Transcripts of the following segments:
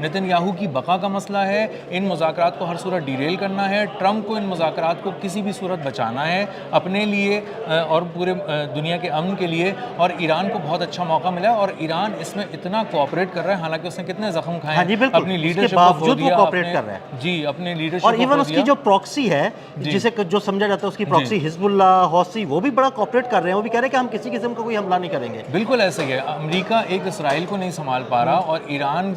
Nitin Yahoo کی بقا کا مسئلہ ہے. ان مذاکرات کو ہر صورت ڈیریل کرنا ہے. ٹرمپ کو ان مذاکرات کو کسی بھی صورت بچانا ہے اپنے لیے اور پورے دنیا کے امن کے لیے. اور ایران کو بہت اچھا موقع ملا اور ایران اس میں اتنا کوآپریٹ کر رہا ہے, حالانکہ اس نے کتنے زخم کھائے ہیں, اپنی لیڈرشپ کو کھو دیا, جی اپنے لیڈرشپ اور ایون اس کی جو پراکسی ہے جسے جو سمجھا جاتا ہے اس کی پراکسی حزب اللہ, حوثی, وہ بھی بڑا کوآپریٹ کر رہے ہیں. وہ بھی کہہ رہے ہیں کہ ہم کسی قسم کا کوئی حملہ نہیں کریں گے. بالکل ایسے ہی ہے. امریکہ ایک اسرائیل کو نہیں سنبھال پا رہا اور ایران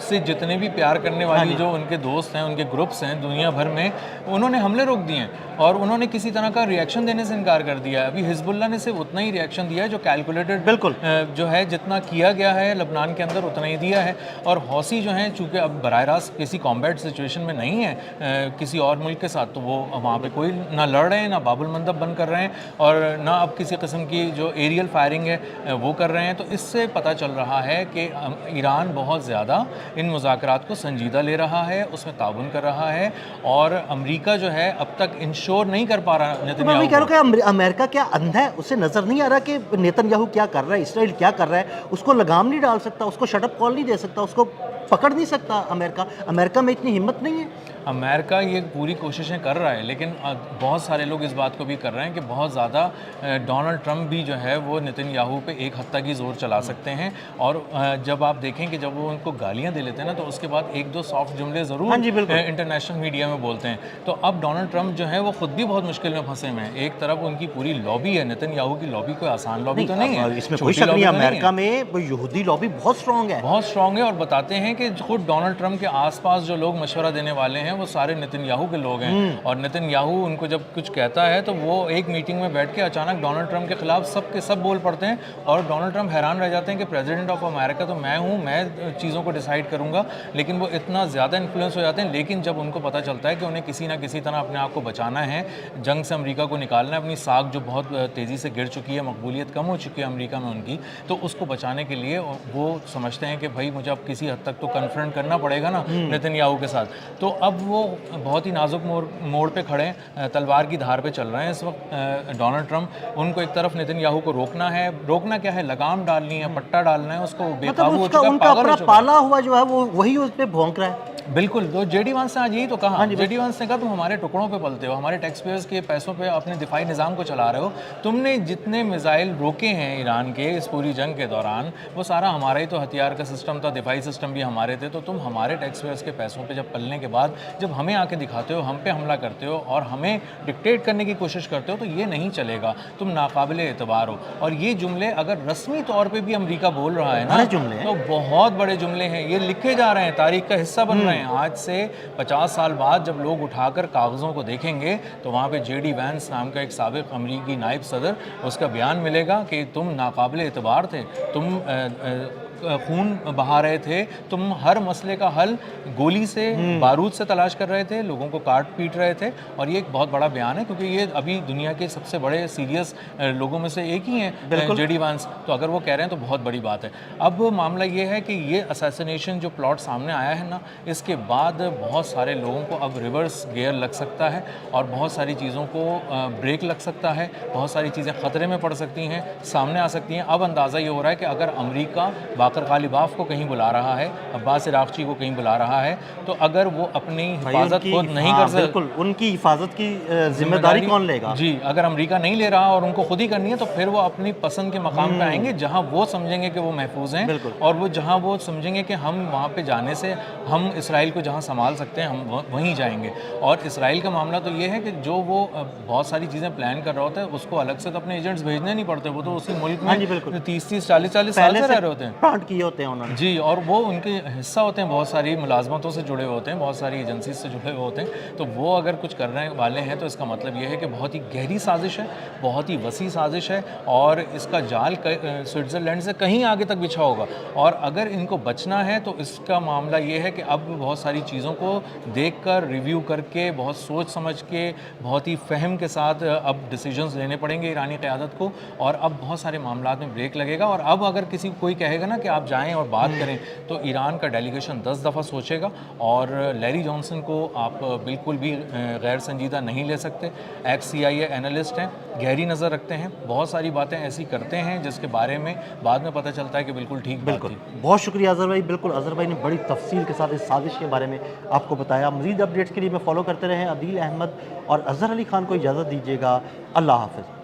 سے جتنے بھی پیار کرنے والی جو ان کے دوست ہیں, ان کے گروپس ہیں دنیا بھر میں, انہوں نے حملے روک دیے ہیں اور انہوں نے کسی طرح کا ریئیکشن دینے سے انکار کر دیا ہے. ابھی حزب اللہ نے صرف اتنا ہی ریئیکشن دیا ہے جو کیلکولیٹڈ بالکل جو ہے, جتنا کیا گیا ہے لبنان کے اندر اتنا ہی دیا ہے. اور حوثی جو ہیں چونکہ اب براہ راست کسی کامبیٹ سچویشن میں نہیں ہے کسی اور ملک کے ساتھ, تو وہ وہاں پہ کوئی نہ لڑ رہے ہیں, نہ باب المندب بند کر رہے ہیں, اور نہ اب کسی قسم کی جو ایریل فائرنگ ہے وہ کر رہے ہیں. تو اس سے پتہ چل رہا ہے کہ ایران بہت زیادہ ان مذاکرات کو سنجیدہ لے رہا ہے, اس میں تعاون کر رہا ہے, اور امریکہ جو ہے اب تک انشور نہیں کر پا رہا نتن یاہو. میں کہہ رہا ہوں کہ امریکہ کیا اندھا ہے, اسے نظر نہیں آ رہا کہ نیتن یاہو کیا کر رہا ہے, اسرائیل کیا کر رہا ہے. اس کو لگام نہیں ڈال سکتا, اس کو شٹ اپ کال نہیں دے سکتا, اس کو پکڑ نہیں سکتا. امریکہ میں اتنی ہمت نہیں ہے. امریکہ یہ پوری کوششیں کر رہا ہے, لیکن بہت سارے لوگ اس بات کو بھی کر رہے ہیں کہ بہت زیادہ ڈونلڈ ٹرمپ بھی جو ہے وہ نتن یاہو پہ ایک حد تک ہی زور چلا سکتے ہیں. اور جب آپ دیکھیں کہ جب وہ ان کو گالیاں دے لیتے ہیں نا, تو اس کے بعد ایک دو سافٹ جملے ضرور انٹرنیشنل میڈیا میں بولتے ہیں. تو اب ڈونلڈ ٹرمپ جو ہے وہ خود بھی بہت مشکل میں پھنسے ہوئے ہیں. ایک طرف ان کی پوری لابی ہے, نتن یاہو کی لابی کوئی آسان لابی تو نہیں ہے, اس میں کوئی شک نہیں. امریکہ میں یہودی لابی بہت اسٹرانگ ہے, بہت اسٹرانگ ہے. اور بتاتے ہیں کہ خود ڈونلڈ ٹرمپ کے آس پاس جو لوگ مشورہ دینے والے ہیں وہ سارے نتن یاہو کے لوگ ہیں. اور نتن یاہو ان کو جب کچھ کہتا ہے تو وہ ایک میٹنگ میں بیٹھ کے اچانک ڈونلڈ ٹرمپ کے خلاف سب کے سب بول پڑتے ہیں, اور ڈونلڈ ٹرمپ حیران رہ جاتے ہیں کہ پریزیڈنٹ آف امریکہ تو میں ہوں, میں چیزوں کو ڈیسائیڈ کروں گا. لیکن وہ اتنا زیادہ انفلوئنس ہو جاتے ہیں. لیکن جب ان کو پتہ چلتا ہے کہ انہیں کسی نہ کسی طرح اپنے آپ کو بچانا ہے, جنگ سے امریکہ کو نکالنا ہے, اپنی ساکھ جو بہت تیزی سے گر چکی ہے, مقبولیت کم ہو چکی ہے امریکہ میں ان کی, تو اس کو بچانے کے لیے وہ سمجھتے ہیں کہ بھائی مجھے اب کسی حد تک تو کنفرنٹ کرنا پڑے گا نا نتن یاہو کے ساتھ. تو اب وہ بہت ہی نازک موڑ پہ کھڑے ہیں, تلوار کی دھار پہ چل رہے ہیں اس وقت ڈونلڈ ٹرمپ. ان کو ایک طرف نتن یاہو کو روکنا ہے, روکنا کیا ہے, لگام ڈالنی ہے, پٹا ڈالنا ہے, اس کو بے قابو ہو چکا ہے, ان کا اپنا پالا ہوا جو ہے وہ وہی اس پہ بھونک رہا ہے. بالکل. تو جے ڈی وانس نے آج یہی تو کہا, جے ڈی وانس نے کہا تم ہمارے ٹکڑوں پہ پلتے ہو, ہمارے ٹیکس پیئرز کے پیسوں پہ اپنے دفاعی نظام کو چلا رہے ہو, تم نے جتنے میزائل روکے ہیں ایران کے اس پوری جنگ کے دوران وہ سارا ہمارا ہی تو ہتھیار کا سسٹم تھا, دفاعی سسٹم بھی ہمارے تھے. تو تم ہمارے ٹیکس پیئرز کے پیسوں پہ جب پلنے کے بعد جب ہمیں آ کے دکھاتے ہو, ہم پہ حملہ کرتے ہو اور ہمیں ڈکٹیٹ کرنے کی کوشش کرتے ہو, تو یہ نہیں چلے گا, تم ناقابل اعتبار ہو. اور یہ جملے اگر رسمی طور پہ بھی امریکہ بول رہا ہے نا, تو بہت بڑے جملے ہیں, یہ لکھے جا رہے ہیں, تاریخ کا حصہ بن رہے ہیں. آج سے 50 سال بعد جب لوگ اٹھا کر کاغذوں کو دیکھیں گے تو وہاں پہ جے ڈی وینس نام کا ایک سابق امریکی نائب صدر, اس کا بیان ملے گا کہ تم ناقابل اعتبار تھے, تم خون بہا رہے تھے, تم ہر مسئلے کا حل گولی سے, بارود سے تلاش کر رہے تھے, لوگوں کو کاٹ پیٹ رہے تھے. اور یہ ایک بہت بڑا بیان ہے کیونکہ یہ ابھی دنیا کے سب سے بڑے سیریس لوگوں میں سے ایک ہی ہیں جے ڈی وانس. تو اگر وہ کہہ رہے ہیں تو بہت بڑی بات ہے. اب معاملہ یہ ہے کہ یہ اسیسینیشن جو پلاٹ سامنے آیا ہے نا, اس کے بعد بہت سارے لوگوں کو اب ریورس گیئر لگ سکتا ہے اور بہت ساری چیزوں کو بریک لگ سکتا ہے, بہت ساری چیزیں خطرے میں پڑ سکتی ہیں, سامنے آ سکتی ہیں. اب اندازہ یہ ہو رہا ہے کہ اگر امریکہ باقر غالباف کو کہیں بلا رہا ہے, عباس عراقچی کو کہیں بلا رہا ہے, تو اگر وہ اپنی حفاظت خود نہیں کر سکتے, بالکل ان کی حفاظت کی ذمہ داری کون لے گا؟ جی, اگر امریکہ نہیں لے رہا اور ان کو خود ہی کرنی ہے, تو پھر وہ اپنی پسند کے مقام پہ آئیں گے جہاں وہ سمجھیں گے کہ وہ محفوظ ہیں, اور وہ جہاں وہ سمجھیں گے کہ ہم وہاں پہ جانے سے ہم اسرائیل کو جہاں سنبھال سکتے ہیں ہم وہیں جائیں گے. اور اسرائیل کا معاملہ تو یہ ہے کہ جو وہ بہت ساری چیزیں پلان کر رہا ہوتا ہے, اس کو الگ سے تو اپنے ایجنٹس بھیجنے نہیں پڑتے, وہ تو اسی ملک میں 30-40 سال سے رہ رہے ہوتے ہیں, پلانٹ کیے ہوتے ہیں انہوں نے. جی, اور وہ ان کے حصہ ہوتے ہیں, بہت ساری ملازمتوں سے جڑے ہوتے ہیں, بہت ساری ایجنسیز سے جڑے ہوئے ہوتے ہیں. تو وہ اگر کچھ کرنے والے ہیں تو اس کا مطلب یہ ہے کہ بہت ہی گہری سازش ہے, بہت ہی وسیع سازش ہے, اور اس کا جال سوئٹزرلینڈ سے کہیں آگے تک بچھا ہوگا. اور اگر ان کو بچنا ہے تو اس کا معاملہ یہ ہے کہ اب بہت ساری چیزوں کو دیکھ کر, ریویو کر کے, بہت سوچ سمجھ کے, بہت ہی فہم کے ساتھ اب ڈیسیجنز لینے پڑیں گے ایرانی قیادت کو. اور اب بہت سارے معاملات میں بریک لگے گا. اور اب اگر کوئی کہے گا نا کہ آپ جائیں اور بات کریں تو ایران کا ڈیلیگیشن 10 دفعہ سوچے گا، اور لیری جانسن کو آپ بالکل بھی غیر سنجیدہ نہیں لے سکتے. ایکس CIA اینالسٹ ہیں، گہری نظر رکھتے ہیں، بہت ساری باتیں ایسی کرتے ہیں جس کے بارے میں بعد میں پتہ چلتا ہے کہ بالکل ٹھیک بات بالکل. تھی. بہت شکریہ اظہر بھائی. بالکل اظہر بھائی نے بڑی تفصیل کے ساتھ اس سازش کے بارے میں آپ کو بتایا. مزید اپڈیٹس کے لیے میں فالو کرتے رہیں. عدیل احمد اور اظہر علی خان کو اجازت دیجیے گا. اللہ حافظ.